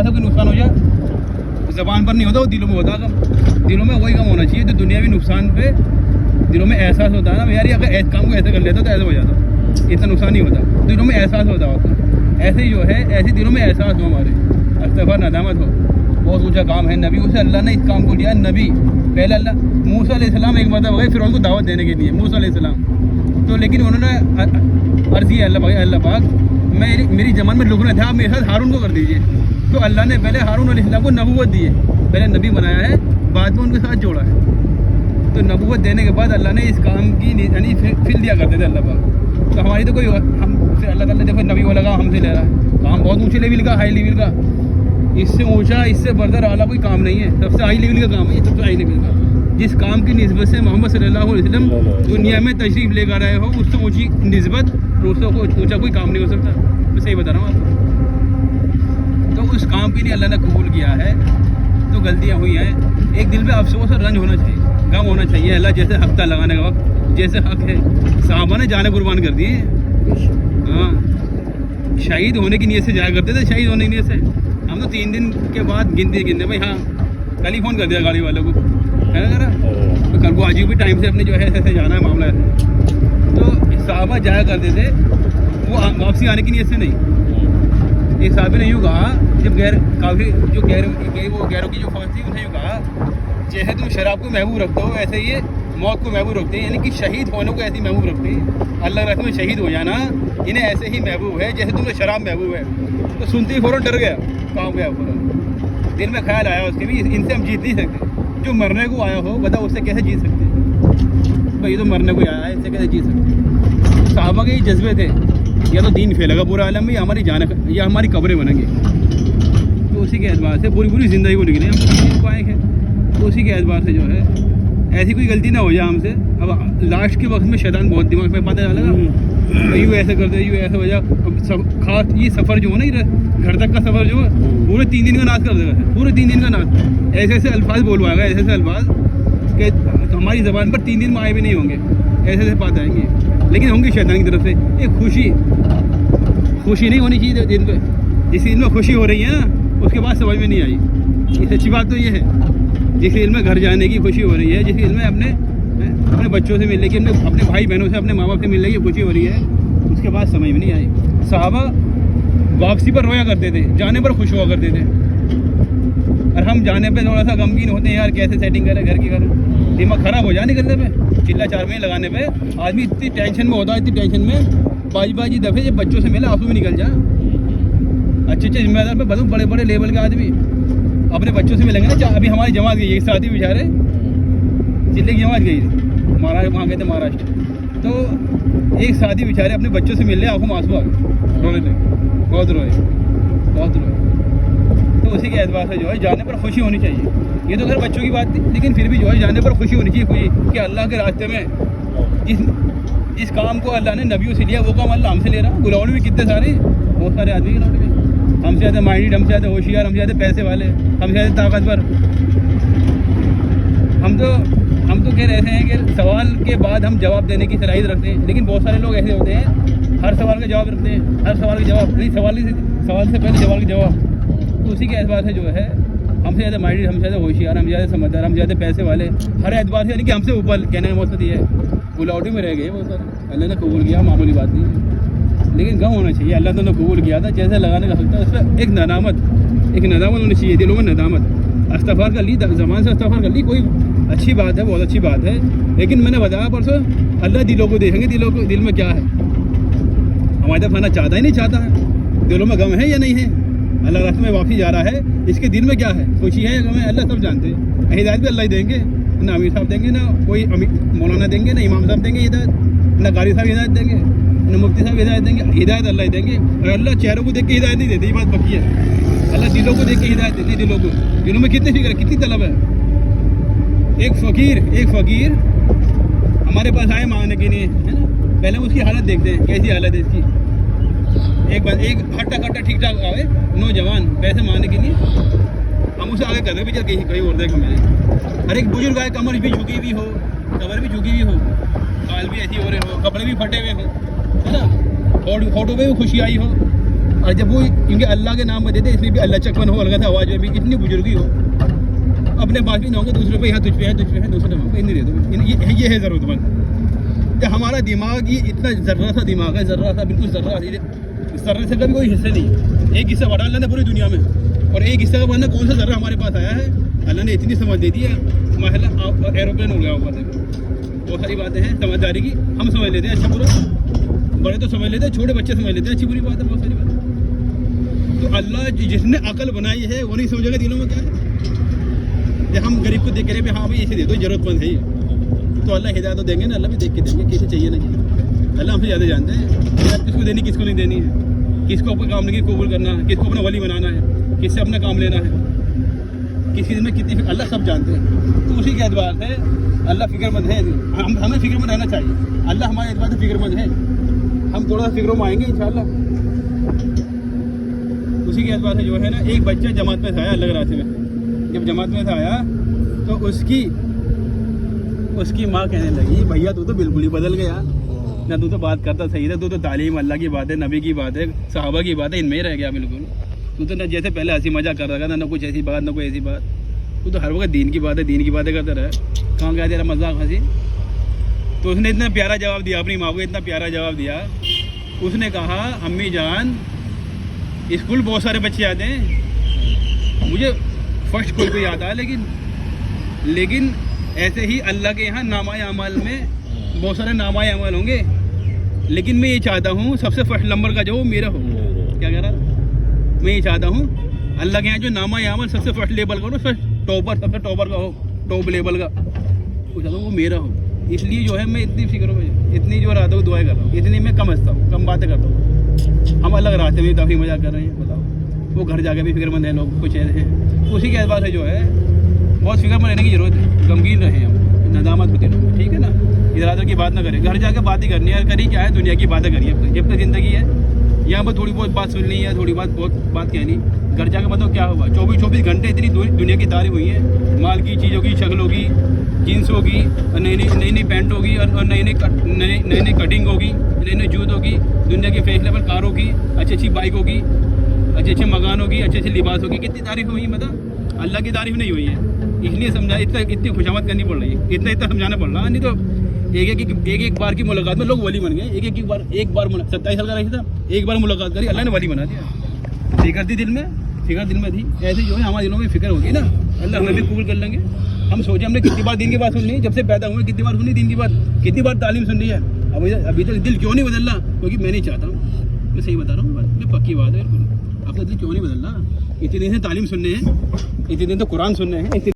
पैसा कोई नुकसान हो जाए ज़बान पर नहीं होता, वो दिलों में होता गम। दिलों में वही गम होना चाहिए जो दुनियावी नुकसान पे दिलों में एहसास होता है ना यार, अगर ऐसे काम को ऐसे कर लेता तो ऐसा हो जाता, इतना नुकसान नहीं होता, दिलों में एहसास होता। ऐसे ही जो है ऐसे दिलों में एहसास हो हमारे, अस्तग़फ़ुर नदामत हो। बहुत ऊंचा काम है, नबी से अल्लाह ने इस काम को लिया। नबी पहले अल्लाह मूसा अलैहिस्सलाम एक मरतबा गए फ़िरौन को दावत देने के लिए, मूसा अलैहिस्सलाम तो, लेकिन उन्होंने अर्ज़ किया अल्लाह पाक मेरी जमान में लुक रहे थे, आप मेरे साथ हारून को कर दीजिए। तो अल्लाह ने पहले हारून अलैहिस्सलाम को नबूवत दी है, पहले नबी बनाया है, बाद में उनके साथ जोड़ा है। तो नबूवत देने के बाद अल्लाह ने इस काम की यानी फिल दिया करते थे अल्लाह पाक। तो हमारी तो कोई हमसे अल्लाह ताला देखो नबी वाला काम हमसे ले रहा है, काम बहुत ऊँचे लेवल का, हाई लेवल का, इससे ऊँचा इससे बर्दर आला कोई काम नहीं है, सबसे हाई लेवल का काम है ये, सबसे हाई लेवल का। जिस काम की निस्बत से मोहम्मद सल्लल्लाहु अलैहि वसल्लम दुनिया में तशरीफ़ लेकर आए हो, उससे ऊँची निस्बत उससे ऊँचा कोई काम नहीं हो सकता। मैं सही बता रहा हूँ आपको। तो उस काम के लिए अल्लाह ने कबूल किया है, तो गलतियाँ हुई हैं, एक दिल में अफसोस और रंज होना चाहिए, गम होना चाहिए। अल्लाह जैसे हक था लगाने का वक्त, जैसे हक है, साहबा ने जाने कुर्बान कर दिए। हाँ, शहीद होने की नीयत से जाया करते थे, शहीद होने की नीयत से। हम तो 3 दिन के बाद गिनते भाई, हाँ कल ही फ़ोन कर दिया गाड़ी वालों को, है ना करा, तो कल को आज भी टाइम से अपने जो है ऐसे जाना है मामला है। तो साहबा जाया करते थे, वो वापसी आने की नीयत से नहीं। एक साहबी ने यूँ कहा, जब काफ़ी जो गैरों की जो फौज थी उन्हें यूँ कहा, जैसे तुम शराब को महबूब रखते हो ऐसे ये मौत को महबूब रखते हैं, यानी कि शहीद होने को ऐसी महबूब रखते हैं। अल्लाह रस्म में शहीद हो जाना इन्हें ऐसे ही महबूब है जैसे तुम्हें शराब महबूब है। तो सुनते ही फ़ौरन डर गया, कहाँ गया फ़ौरन, दिल में ख्याल आया उसके भी, इनसे हम जीत नहीं सकते। जो मरने को आया हो बताओ उससे कैसे जीत सकते हैं भाई, ये तो मरने को आया है, इससे कैसे जीत सकते। साहबा के ये जज्बे थे, या तो दीन फैलेगा पूरा आलम में, या हमारी जान या हमारी कब्रें बनेंगी। तो उसी के एतबार से पूरी ज़िंदगी को निकले हम पाए हैं। तो उसी के एतबार से जो है ऐसी कोई गलती ना हो जाए हमसे। अब लास्ट के वक्त में शैतान बहुत दिमाग में पता चलेगा, यूँ ऐसे कर दे, यूँ ऐसे हो जाए। सब खास ये सफ़र जो है ना, ये घर तक का सफ़र जो है पूरे 3 दिन का नाश कर देगा, पूरे 3 दिन का नाश। ऐसे ऐसे अल्फाज बोलवाएगा, ऐसे ऐसे अल्फाज कि हमारी ज़बान पर 3 दिन में आए भी नहीं होंगे, ऐसे ऐसे बात आएंगी, लेकिन होंगी शैतान की तरफ से। एक खुशी नहीं होनी चाहिए दिन पे, जिस चीज़ में खुशी हो रही है ना उसके बाद समझ में नहीं आई। ये सच्ची बात तो ये है, जिस चीज़ में घर जाने की खुशी हो रही है, जिस चीज़ में अपने बच्चों से मिलने की, अपने भाई बहनों से, अपने माँ बाप से मिलने की खुशी हो रही है, उसके बाद समझ में नहीं आई। साहबा वापसी पर रोया करते थे, जाने पर खुश हुआ करते थे। और हम जाने पे थोड़ा सा गमगीन होते हैं, यार कैसे सेटिंग करें घर की, करें दिमाग ख़राब हो जाए निकलने पे, चिल्ला 4 महीने लगाने पे आदमी इतनी टेंशन में होता है, इतनी टेंशन में बाजी दफ़े जब बच्चों से मिले आंसू में निकल जाए। अच्छे जिम्मेदार पे बदू बड़े लेवल के आदमी अपने बच्चों से मिलेंगे ना। अभी हमारी जमात गई एक साथी बेचारे जिले की जमात गई महाराष्ट्र, वहाँ गए थे महाराष्ट्र। तो एक साथी बेचारे अपने बच्चों से मिल रहे, आंखों में आंसू आ गए, रोने लगे, बहुत रोए। तो उसी के एतबार से जो है जाने पर खुशी होनी चाहिए। ये तो खैर बच्चों की बात थी, लेकिन फिर भी जो है जाने पर खुशी होनी चाहिए, खुशी कि अल्लाह के रास्ते में जिस काम को अल्लाह ने नबियों से लिया वो काम अल्लाह हमसे ले रहा है। गुलाउंड भी कितने सारे, बहुत सारे आदमी ग्राउंड में, हमसे ज़्यादा माइंडेड, हमसे ज़्यादा होशियार, हमसे ज़्यादा पैसे वाले, हमसे ज़्यादा ताकतवर। हम तो कह रहे हैं कि सवाल के बाद हम जवाब देने की सलाहियत रखते हैं, लेकिन बहुत सारे लोग ऐसे होते हैं हर सवाल का जवाब रखते हैं, हर सवाल का जवाब नहीं, सवाल से पहले सवाल का जवाब। तो उसी के एतबार से जो है हमसे ज़्यादा माइंडेड, हमसे ज़्यादा होशियार, हम ज़्यादा समझदार, हम ज़्यादा पैसे वाले, हर एतबार से, यानी कि हमसे ऊपर कहने का मकसद ये है। गुलाउटी में रह गए बहुत सारे, अल्लाह ने कबूल किया, मामूली बात नहीं है, लेकिन गम होना चाहिए। अल्लाह ने कबूल किया था, जैसे लगाने का सकता है उस पर एक नदामत होनी चाहिए, दिलों में नदामत। इस्तग़फ़ार कर ली, ज़बान से इस्तग़फ़ार कर ली, कोई अच्छी बात है, बहुत अच्छी बात है, लेकिन मैंने बताया परसों अल्लाह दिलों को देखेंगे, दिल में क्या है। हमारी तरफ आना चाहता ही नहीं चाहता है, दिलों में गम है या नहीं है, अल्लाह रास्ते में वापसी जा रहा है, इसके दिल में क्या है, खुशी है या गम है, अल्लाह सब जानते हैं। हिदायत भी अल्लाह ही देंगे, ना अमीर साहब देंगे, ना कोई मौलाना देंगे, ना इमाम साहब देंगे हिदायत, ना कारी साहब हिदायत देंगे, ना मुफ्ती साहब हिदायत देंगे, हिदायत अल्लाह ही देंगे। और अल्लाह चेहरों को देख के हिदायत नहीं देते, ये बात पक्की है। अल्लाह दिलों को देख के हिदायत देती है, दिलों में कितनी फिक्र है, कितनी तलब है। एक फ़कीर हमारे पास आए मांगने के लिए, है ना, पहले उसकी हालत देखते हैं, कैसी हालत है इसकी। एक हट्टा ठीक ठाक आए नौजवान पैसे मांगने के लिए, हम उसे आगे कर रहे भी, चल कहीं और देखो मेरे। हर एक बुजुर्ग आए, कमर भी झुकी हुई हो, कमर भी झुकी हुई हो, बाल भी ऐसी हो रहे हो, कपड़े भी फटे हुए हो, है ना, फोटो पे भी खुशी आई हो, اور جب وہ کیونکہ اللہ کے نام بتاتے اس میں بھی اللہ چکن ہو لگا تھا آواز میں بھی اتنی بزرگی ہو اپنے پاس بھی نہ ہوگا دوسرے پہ یہاں تجھ پہ ہے تجھ پہ ہے دوسرے پہ نہیں دے دو یہ ہے ضرورت مند. ہمارا دماغ یہ اتنا ذرہ سا دماغ ہے ذرہ سا بالکل ذرہ سے کبھی کوئی حصہ نہیں. ایک حصہ بڑھا اللہ نے پوری دنیا میں اور ایک حصہ کا بڑھنا کون سا ذرہ ہمارے پاس آیا ہے اللہ نے اتنی سمجھ دے دی ہے محلہ ایروپلین ہو گیا اوپر سے. بہت ساری باتیں ہیں سمجھداری کی ہم سمجھ لیتے ہیں اچھا برا بڑے تو سمجھ لیتے ہیں چھوٹے بچے سمجھ لیتے ہیں اچھی بری بات ہے بہت ساری باتیں. تو اللہ جس نے عقل بنائی ہے وہ نہیں سمجھے گا دلوں میں کیا ہے. جب ہم غریب کو دیکھ رہے ہیں ہاں بھائی اسے دے دو ضرورت مند ہے یہ تو اللہ ہدایت تو دیں گے نا. اللہ بھی دیکھ کے دیں گے کیسے چاہیے نا چاہیے. اللہ ہم سے زیادہ جانتے ہیں کس کو دینی کس کو نہیں دینی ہے کس کو اپنے کام لگی قبول کرنا ہے کس کو اپنا ولی بنانا ہے کس سے اپنا کام لینا ہے کس چیز میں کتنی اللہ سب جانتے ہیں. تو اسی کے اعتبار سے اللہ فکر مند ہے. ہمیں فکر مند رہنا چاہیے. اللہ ہمارے اعتبار سے فکر مند ہے. ہم تھوڑا سا فکروں میں آئیں گے انشاءاللہ. اسی کے اعتبار سے جو ہے نا ایک بچہ جماعت میں تھا آیا اللہ کے راستے میں. جب جماعت میں تھا آیا تو اس کی ماں کہنے لگی بھیا تو بالکل ہی بدل گیا نہ. تو بات کرتا صحیح تھا تو تعلیم اللہ کی بات ہے نبی کی بات ہے صحابہ کی بات ہے ان میں ہی رہ گیا بالکل. تو نہ جیسے پہلے ہنسی مزاق کر رہا تھا نہ کچھ ایسی بات نہ کوئی ایسی بات. تو ہر وقت دین کی بات ہے دین کی باتیں کرتا رہا. کہاں گیا تیرا مذاق ہنسی. تو اس نے اتنا پیارا جواب دیا اپنی ماں کو اتنا پیارا جواب دیا. اس نے کہا امی جان اسکول بہت سارے بچے آتے ہیں مجھے فرسٹ کوئی کوئی آتا ہے لیکن ایسے ہی اللہ کے یہاں نامہ اعمال میں بہت سارے نامہ اعمال ہوں گے لیکن میں یہ چاہتا ہوں سب سے فرسٹ نمبر کا جو وہ میرا ہو. کیا کہہ رہا میں یہ چاہتا ہوں اللہ کے یہاں جو نامہ اعمال سب سے فرسٹ لیبل کا ہو سب سے ٹاپر کا ہو ٹاپ لیبل کا وہ چاہتا ہوں وہ میرا ہو. اس لیے جو ہے میں اتنی فکر ہوں اتنی جو رات کو دعائیں کر رہا ہوں اتنی میں کم ہنستا ہوں کم باتیں کرتا ہوں. ہم الگ راستے میں کافی مزاق کر رہے ہیں بتاؤ. وہ گھر جا کے بھی فکر مند ہیں لوگ کچھ ایسے ہیں. اسی کے اعتبار سے جو ہے بہت فکر مند رہنے کی ضرورت ہے. غمگین رہیں ہم ندامت ہوتی رہے ٹھیک ہے نا. ادھر ادھر کی بات نہ کریں. گھر جا کے بات ہی کرنی ہے. کری کیا ہے دنیا کی باتیں کریے جب تک زندگی ہے. یہاں پر تھوڑی بہت بات سننی ہے تھوڑی بہت بات کہنی. گھر جا کے بتاؤ کیا ہوا 24 گھنٹے اتنی دنیا کی تعریف ہوئی ہے مال کی چیزوں کی شکل ہوگی جینس ہوگی اور نئی پینٹ ہوگی اور نئی کٹنگ ہوگی نئی جوت ہوگی. دنیا کی فیشن لیول کار ہوگی اچھی بائک ہوگی اچھے مکان ہوگی اچھے لباس ہوگی. کتنی تعریف ہوئی ہے مطلب اللہ کی تعریف نہیں ہوئی ہے. اس لیے سمجھا اتنی خوشامد کرنی پڑ رہی ہے اتنا سمجھانا پڑ رہا. نہیں تو ایک بار کی ملاقات میں لوگ ولی بن گئے. ایک بار 27 سال کا رہی تھا ایک بار ملاقات کری اللہ نے ولی بنا دیا. فکر تھی دل میں تھی ایسے جو ہے ہمارے دلوں میں فکر ہوگی نا اللہ ہمیں بھی قبول کر لیں گے. ہم سوچیں ہم نے کتنی بار دین کی بات سننی ہے جب سے پیدا ہوئے کتنی بار سنی دین کی بات کتنی بار تعلیم سن رہی ہے. ابھی تک دل کیوں نہیں بدل رہا کیونکہ میں نہیں چاہتا ہوں. میں صحیح بتا رہا ہوں میں پکی بات ہے. اب تک دل کیوں نہیں بدل رہا. اتنے دن سے تعلیم سننے ہیں اتنے دن تو قرآن سننے ہیں.